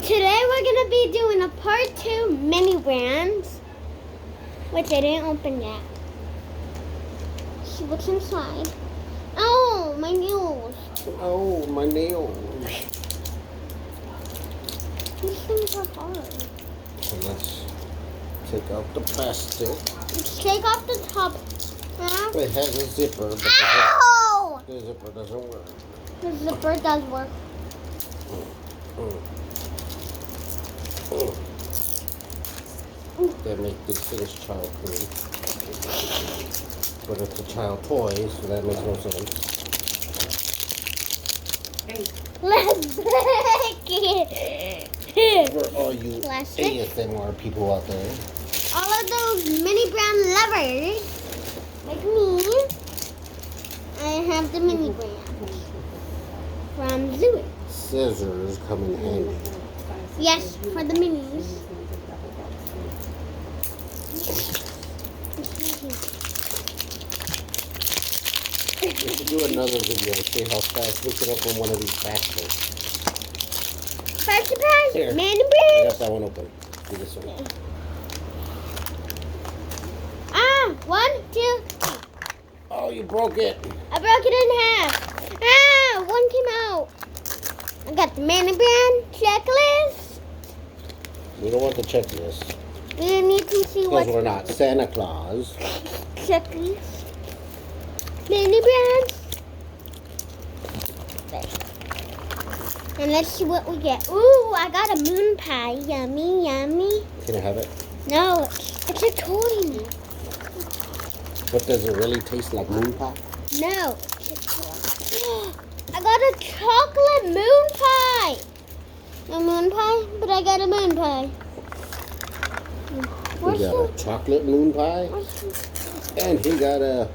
Today we're going to be doing a part 2 mini brands, which I didn't open yet. See what's inside. Oh, my nails. Oh, my nails. These things are hard. So let's take out the plastic. Let's take off the top. It has a zipper, but Ow! the zipper doesn't work. The zipper does work. They make these things child-proof. But it's a child toy, so that makes no sense. Let's break it. For all you Plastic. ASMR people out there. All of those mini brand lovers, like me, I have the mini brand from Zoo. Scissors come in handy. Yes, for the minis. We should do another video and see how fast we can open one of these packages. First surprise, Here. mini I brand. got that one open. Do this one. Ah, 1, 2, 3. Oh, you broke it. I broke it in half. Ah, one came out. I got the mini brand checklist. We don't want the checklist. And you can see Because what's we're not Santa Claus. checklist. Mini brands. And let's see what we get. Ooh, I got a moon pie. Yummy, yummy. Can I have it? No, it's a toy. But does it really taste like moon pie? No, it's a toy. I got a chocolate moon pie. A moon pie, but I got a moon pie. We got a chocolate moon pie. And he got a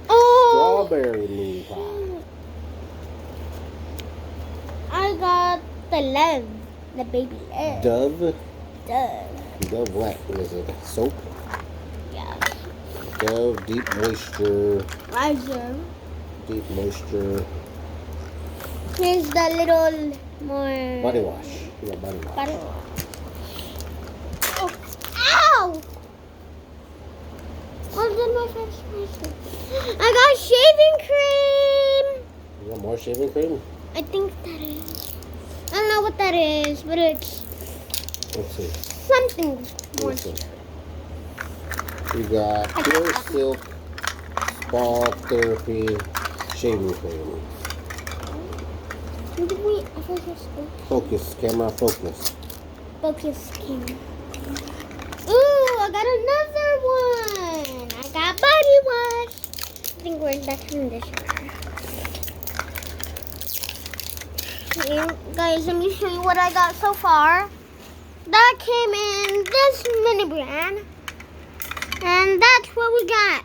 strawberry moon pie. I got the love, the baby love. Dove? Dove. Dove what? Is it soap? Yeah. Dove deep moisture. Riser. Deep moisture. Here's the little more Body wash. You got body wash. body wash. Oh, ow! Oh, did my face. I got shaving cream. You got more shaving cream? I think that is. I don't know what that is, but it's Let's see. something more. Let's see. We got Pure Silk Spa Therapy Shaving Cream. Did we ever just Focus, camera focus. focus camera? Ooh, I got another one. I got body wash. I think we're in the conditioner. Here, guys, let me show you what I got so far. That came in this mini brand. And that's what we got.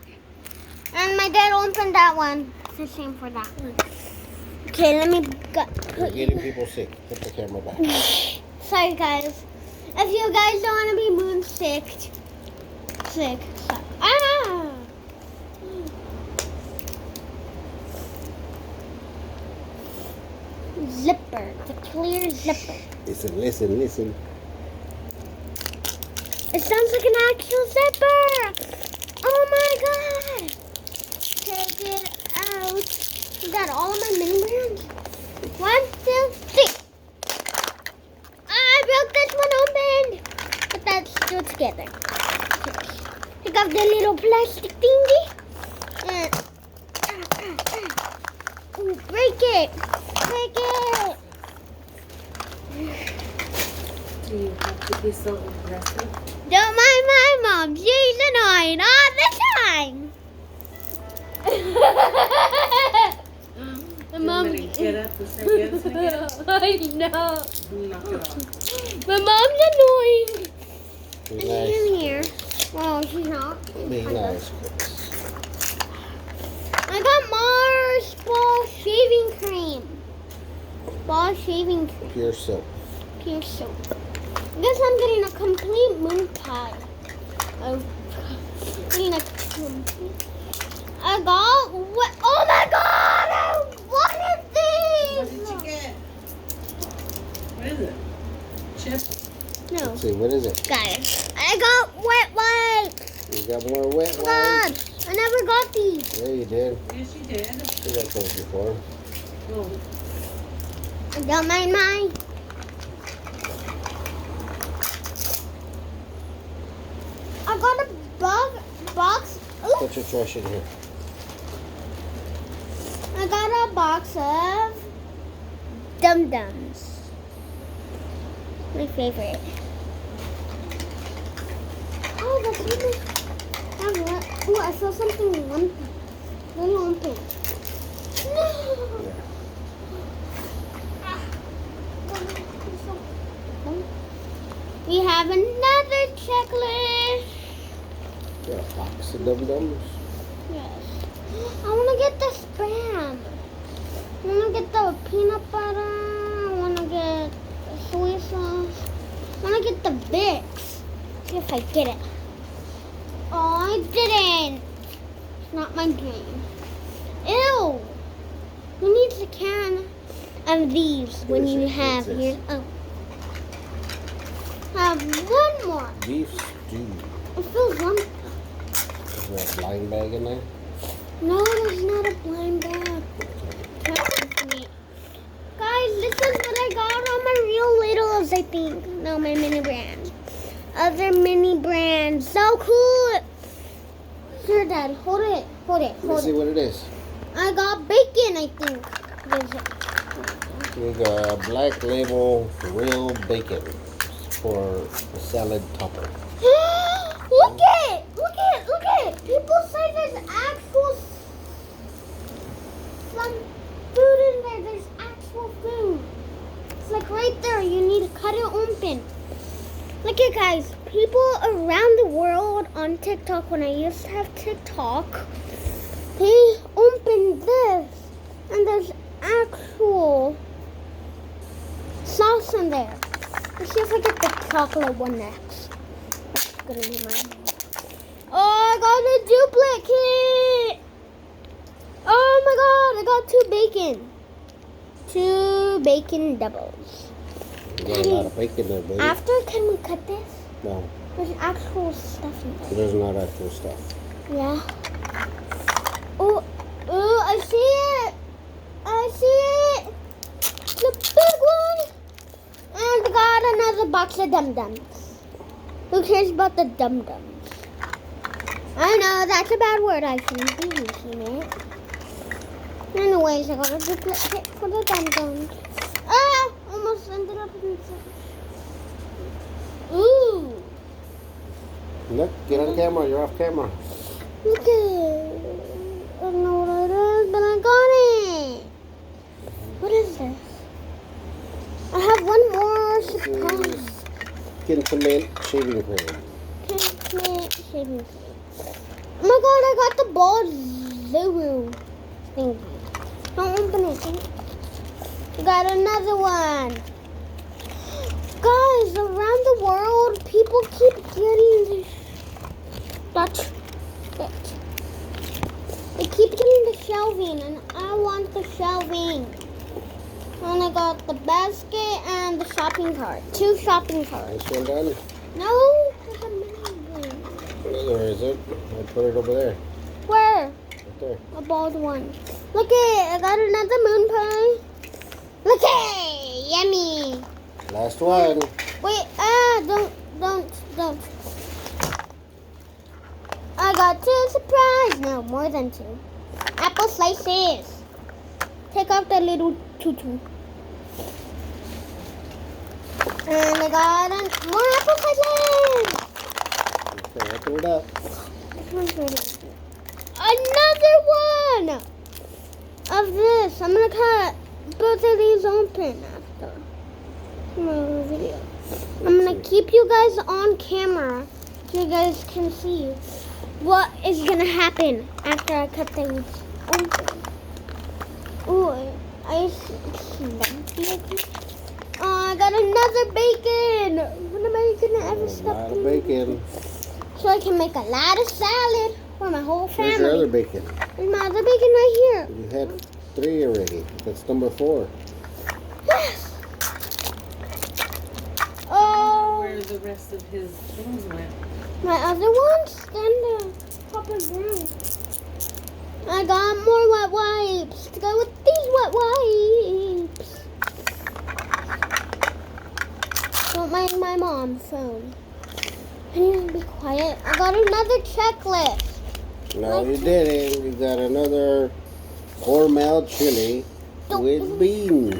And my dad opened that one. It's the same for that one. Okay, let me You're getting people sick. Put the camera back. Sorry, guys. If you guys don't want to be moon sick. Ah! Zipper, the clear zipper. Listen, listen, listen. It sounds like an actual zipper. Oh my god! Take it out. You got all of my mini brands. 1, 2, 3. I broke this one open, but that's still together. Pick up the little plastic thingy. And ooh, break it. Break it. Do you have to be so aggressive? Don't mind my mom. She's annoying all the time. My mom. Get up and say yes again. I know. Knock it off. My mom's annoying. Be She's in nice. here. Oh, she's not. Be nice. I got Mars Ball shaving cream. Ball shaving cream. Pure Silk. Pure soap. I guess I'm getting a complete moon pie. Getting a complete. I got what? Oh my god! What is this? What did you get? What is it? chip? No. Let's see, what is it? Guys, I got wet wipes. You got more wet God, wipes? I never got these. Yeah, you did. Yes, you did. You got those before. Oh, I don't mind mine. I got a box. Oops. Put your trash in here. I got a box of Dum-Dums. My favorite. Oh, that's really... Oh, I saw something lumpy. Little lumpy. No! Yeah. We have another checklist. Got a box of Dum-Dums. Yes. I want to get the Spam. I want to get the peanut butter. I want to get the soy sauce. I want to get the Vicks. See if I get it. Oh, I didn't. It's not my dream. Ew. Who needs a can of these when you have your... Oh. I have one more. Beef stew. It feels lumpy. Is there a blind bag in there? No, there's not a blind bag. Guys, this is what I got on my Real Littles, I think. No, my mini brand. Other mini brands. So cool. Here, Dad. Hold it. Hold it. Let's Hold see it. what it is. I got bacon, I think. There's it. We got Black Label Real Bacon for a salad topper. Look it! Look it! Look it! People say there's actual some food in there. There's actual food. It's like right there. You need to cut it open. Look it, guys. People around the world on TikTok, when I used to have TikTok, they opened this. And there's actual sauce in there. Let's see if I get the chocolate one next. That's gonna be mine. Oh, I got a duplicate! Oh my god, I got two bacon doubles. You got a lot of bacon there, baby. After, can we cut this? No, There's actual stuff in there. there's not actual stuff. Yeah. Oh, I see it! I see it! The big one! And got another box of Dum-Dums. Who cares about the Dum-Dums? I know, that's a bad word. I shouldn't be using it. Anyways, I got a duplicate for the Dum-Dums. Ah! Almost ended up in the... Ooh! Look, get on camera. You're off camera. Look at it. I don't know what it is, but I got it. What is this? I have one more surprise. Intimate shaving cream. Shaving cream. Oh my god, I got the ball zero thingy. Don't open it. We got another one. Guys, around the world, people keep getting this. That's it. They keep getting the shelving, and I want the shelving. And I got the basket and the shopping cart. 2 shopping carts. This one done? No, there's a mini one. Where is it? I put it over there. Where? Right there. A bald one. Look it, I got another moon pie. Look it, yummy. Last one. Wait, don't. I got 2 surprise. No, more than 2. Apple slices. Take out the little tutu. And I got more apple slices. Okay, open it up. This one's ready. Another one of this. I'm gonna cut both of these open after my video. I'm gonna keep you guys on camera so you guys can see what is gonna happen after I cut things open. Ooh, I see. Oh, I got another bacon. When am I gonna ever A stop lot of doing bacon. so I can make a lot of salad for my whole family. Here's your other bacon. There's my other bacon right here. You had 3 already. That's number 4. Yes. rest of his things went. My other ones? Then the Papa Brown. I got more wet wipes to go with these wet wipes. Don't mind my mom's phone. Can you be quiet? I got another checklist. No, you didn't. You got another Hormel chili with beans.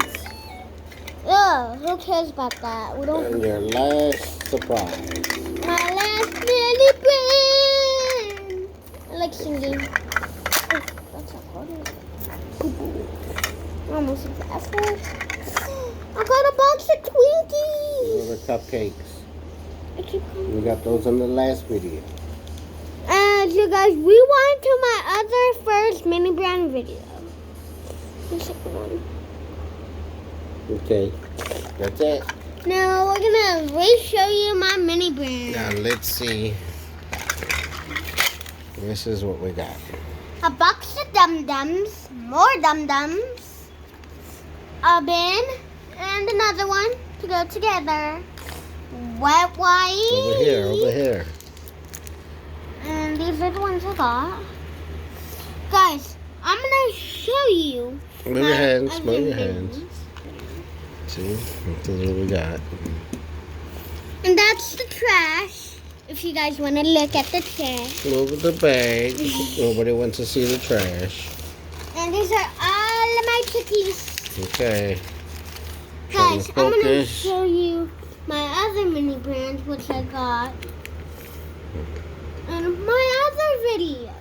Ugh, who cares about that? We don't. And your last surprise. My last mini brand. I like singing. Oh, that's a hard one. Almost effort. I got a box of Twinkies. Those are cupcakes. I keep coming. We got those in the last video. And you guys, rewind to my other first mini brand video. The second one. Okay, that's it. Now we're gonna re-show you my mini brand. Now let's see. This is what we got. A box of dum-dums, more dum-dums, a bin, and another one to go together. Wet wipes. Over here, over here. And these are the ones I got. Guys, I'm gonna show you. Move your hands, other move your bins. hands. See, this is what we got. And that's the trash. If you guys want to look at the trash. Move the bag. Nobody wants to see the trash. And these are all of my cookies. Okay. Trying Guys, to I'm gonna focus. show you my other mini brands, which I got. And my other video.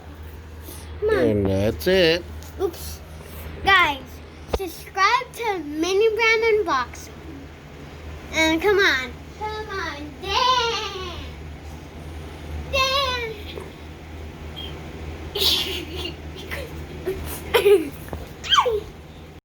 Come on. And that's it. Oops. Guys, subscribe to Mini Brand Unboxing. And come on. Come on. Dance. Dance.